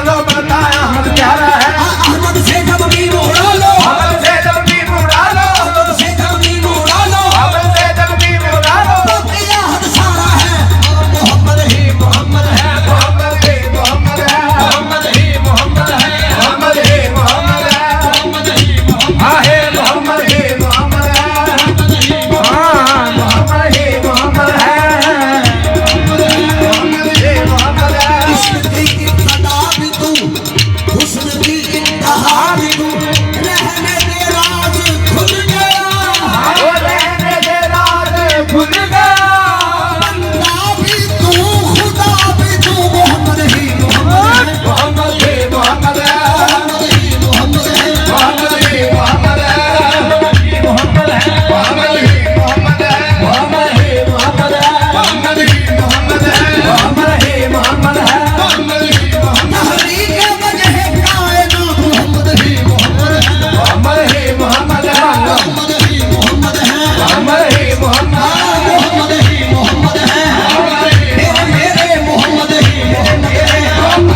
लो बनता अहमद प्यारा है। अहमद से जब भी उड़ा लो, अहमद से जब भी उड़ा लो, अहमद से जब भी उड़ा लो, अहमद से जब भी उड़ा लो, तो तेरा हद सारा है मोहम्मद ही मोहम्मद है, मोहम्मद ही मोहम्मद है, मोहम्मद ही मोहम्मद है, मोहम्मद ही मोहम्मद है, मोहम्मद ही मोहम्मद आहे मोहम्मद ही मोहम्मद है, हाँ मोहम्मद ही मोहम्मद है, मोहम्मद ही मोहम्मद है। इश्क की इब्तिदा भी तू, हुस्न की इंतहा भी तू, रहने दे राज खुल गया, वो रहने दे राज खुल गया। बंदा भी तू खुदा भी तू, मोहम्मद ही मोहम्मद है, मोहम्मद ही मोहम्मद है, मोहम्मद ही मोहम्मद है, मोहम्मद ही मोहम्मद है, मोहम्मद है, मोहम्मद ही मोहम्मद है, मोहम्मद ही मोहम्मद है, मोहम्मद ही मोहम्मद है, मोहम्मद ही मोहम्मद है, मोहम्मद ही मोहम्मद है, तहरीक वजह कायनात मोहम्मद ही मोहम्मद है, मोहम्मद ही मोहम्मद है, मोहम्मद ही मोहम्मद है, मोहम्मद ही मोहम्मद है, मोहम्मद ही मोहम्मद है, मेरे मोहम्मद ही मेरे मोहम्मद ही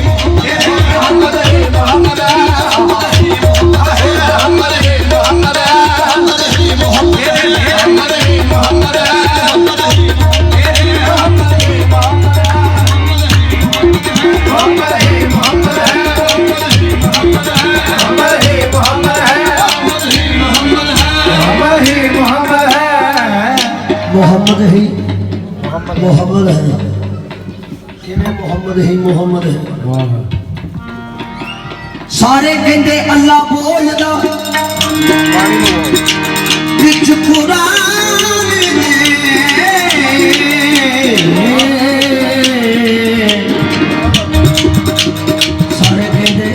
मोहम्मद ही मोहम्मद है, मोहम्मद ही मोहम्मद है, मोहम्मद ही मोहम्मद मोहम्मद ही मोहम्मद है, मोहम्मद ही मोहम्मद है, मोहम्मद ही मोहम्मद है, मोहम्मद ही मोहम्मद है। मोहम्मद ही मोहम्मद है, किवें मोहम्मद ही मोहम्मद है। सारे कहंदे अल्लाह बोलदा विच कुरान ने, सारे कहंदे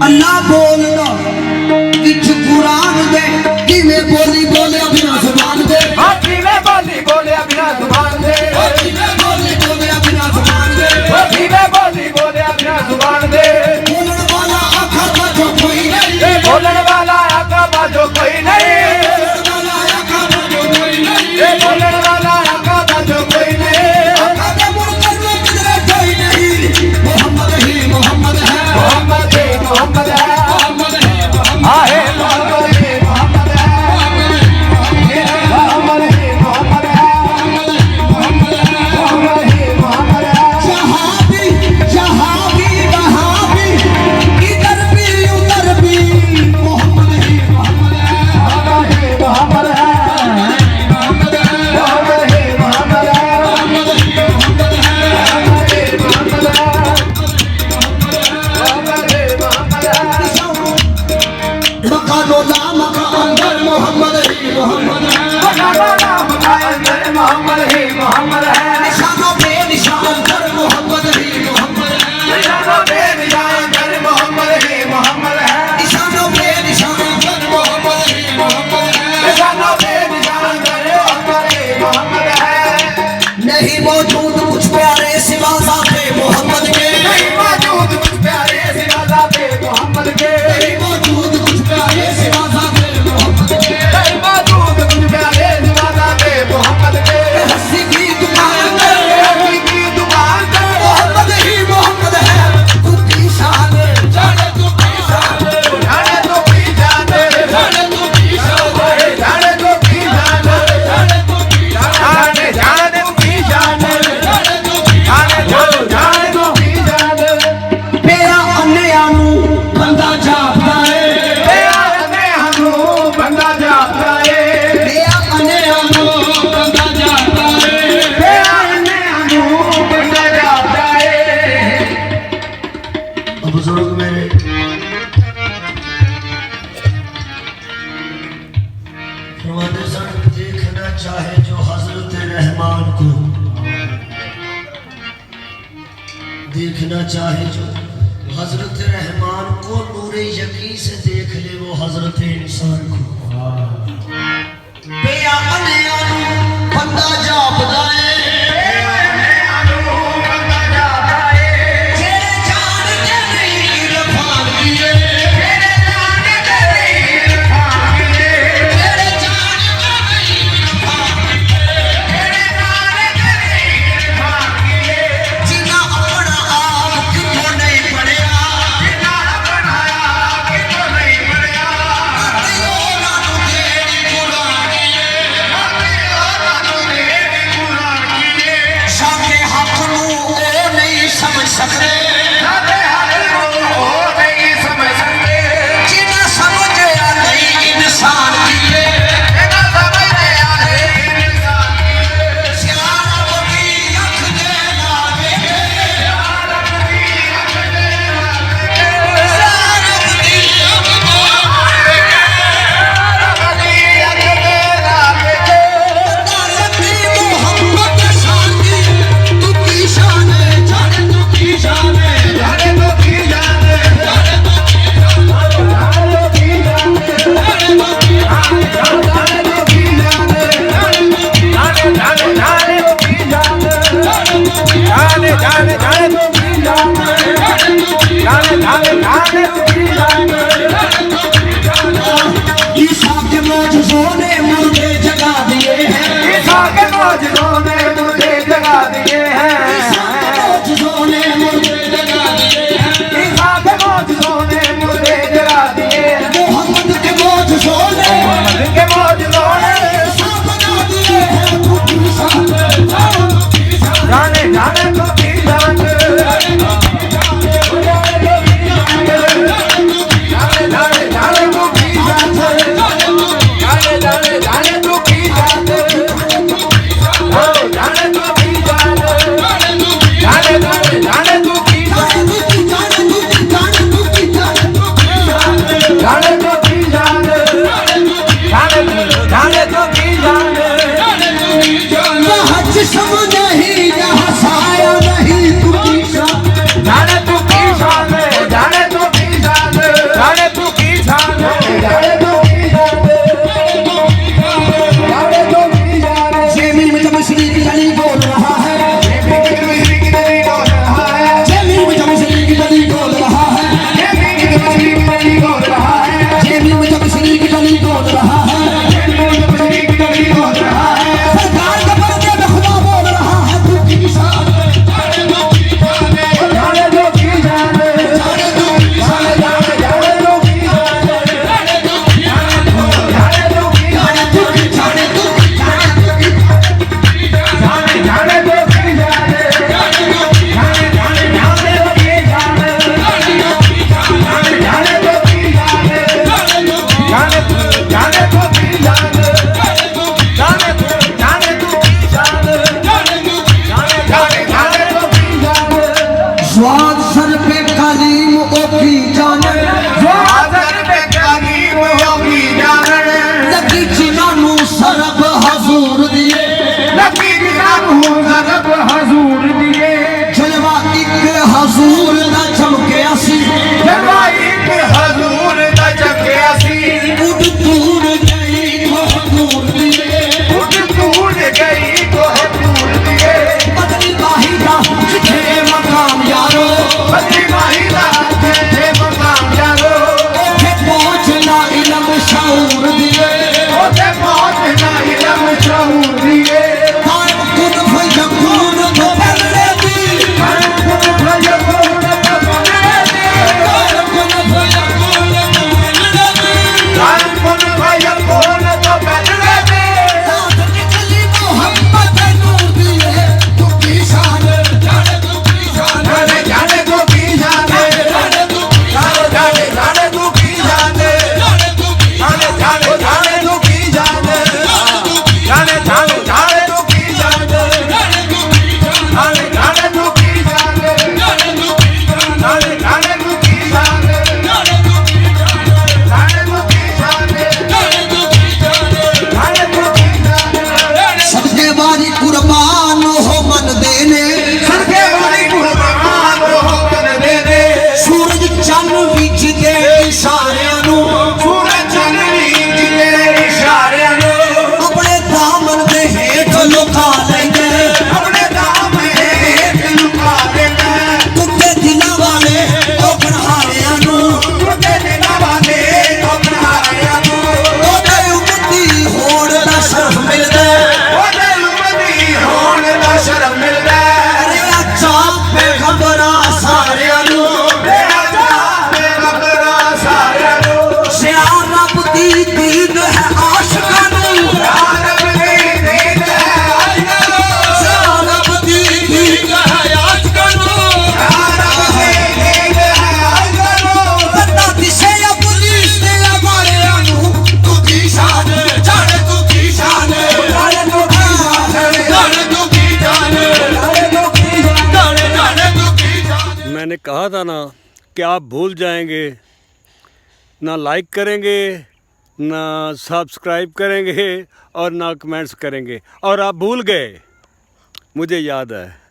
अल्लाह बोलदा विच कुरान दे, किवें बोली बोलिया बिना जुबान दे, हाथी में बोली बोलिया बिना जुबान दे, किवें बोली बोलिया बिना जुबान दे, हाथी में बोली बोलिया बिना जुबान दे। बोलण वाला आखा बाजो कोई नहीं, बोलने वाला आका बाजो कोई नहीं, बोलण वाला आखा बाजो कोई नहीं, बोलने वाला आका बाजो कोई नहीं। आखा दे मुनकर में किधरे कोई नहीं, मोहम्मद ही मोहम्मद है, मोहम्मद ही मोहम्मद है, मोहम्मद ही मोहम्मद आहे मोहम्मद ही मोहम्मद है, मोहम्मद ही मोहम्मद है, मोहम्मद ही मोहम्मद है। जहाबी जहाबी वहाबी, इधर भी उधर भी, मोहम्मद ही मोहम्मद है, मोहम्मद ही मोहम्मद है, मोहम्मद ही मोहम्मद है, मोहम्मद ही मोहम्मद है, मोहम्मद ही मोहम्मद है, मोहम्मद ही मोहम्मद है। मकानो ला मकान मोहम्मद ही मोहम्मद है, मोहम्मद ही मोहम्मद है, निशानों पे निशान कर मोहम्मद ही मोहम्मद है, निशानों पे निशान कर मोहम्मद ही मोहम्मद है, निशानों पे निशान कर मोहम्मद ही मोहम्मद है, निशानों पे निशान कर मोहम्मद ही मोहम्मद है। नहीं मौजूद कुछ प्यारे सिवा ज़ाते मोहम्मद के, नहीं मौजूद कुछ प्यारे सिवा ज़ाते मोहम्मद के, नहीं मौजूद कुछ प्यारे सिवा ज़ाते मोहम्मद के, नहीं मौजूद कुछ प्यारे सिवा ज़ाते मोहम्मद के। हंसी की दुकान पर हंसी की दुकान पे मोहम्मद ही मोहम्मद है, तू की शान जाने तू की शान, जाने तो की जाने, जाने तू की शान, जाने तो की जाने, जाने तू की शान, जाने जाने तो की जाने, जाने तू की जाने तो की जाने। मेरा अन्या नू बंदा जापदा है, तेरा ने हनु बंदा जाता है, मेरा अन्या नू बंदा जापदा है। तेरा ने हनु बंदा जाता है। बुजुर्ग मेरे फरमाते सन, देखना चाहे जो हजरत रहमान को, देखना चाहे जो हजरत रहमान को, नूरे यकीन से देख ले वो हजरत इंसान को। बेया अन्या नू बंदा जापदा है, बंदा जाता है, जेड़े जान के नहीं रफान किए, तेरे जाने के नहीं रखांगे, जेड़े जान के नहीं रफान किए, तेरे जाने के नहीं रखांगे। सकते जाते हाल वो नहीं समझ सकते जिन्हें समझ आ गई इंसान की बिना समझे आए इंसान सियारत की अख दे लागे सियारत की अख दे तारती मोहब्बत शानी तू की शान जाने तू की शान जाने तो की जाने जाने तो की जाने जाने तो की जाने जाने तो की जाने जाने जाने जाने तो की जाने जाने जाने जाने तो की जाने जाने जाने जाने तो की जाने ईसा के मौजज़ों ने मुर्दे जगा दिए हैं ईसा के मौजज़ों ने मुझे जगा दिए हैं ईसा के मौजज़ों ने मुर्दे जगा दिए हैं ईसा के मौजज़ों ने मुझे जगा दिए हैं मोहम्मद के मौजज़ों ने मोहम्मद के मौजज़ों ने ईसा बना दिए हैं तू की शान जाने जाने तो की जाने जाने जाने जाने तो की जाने जाने जाने जाने तो की जाने ओ जाने तो की जाने जाने जाने जाने तो की जाने जाने तो की जाने जाने जाने तो की जाने यहाँ जिस्म नहीं यहाँ साया नहीं तू की शान जाने तू की जाने जाने तू की जाने जाने तू की जाने जाने तू की जाने जाने तू की जाने ज़मीन में जब मछली की गली बोल रहा है बिजली की नदी बोल रहा है ज़मीन में जब मछली की गली बोल रहा है बिजली की नदी बोल रहा है ज़मीन में जब मछली की गली बोल रहा है बिजली की नदी बोल रहा है सरकार के पर्दे में खुदा बोल रहा है तू की शान जाने तू की जाने जाने तू की जाने जाने तू की जाने जाने जाने तू की जाने जाने तू की जाने जाने तू की जाने जाने तू की जाने तू की जाने जाने कहा था ना कि आप भूल जाएंगे, ना लाइक करेंगे, ना सब्सक्राइब करेंगे और ना कमेंट्स करेंगे, और आप भूल गए। मुझे याद है।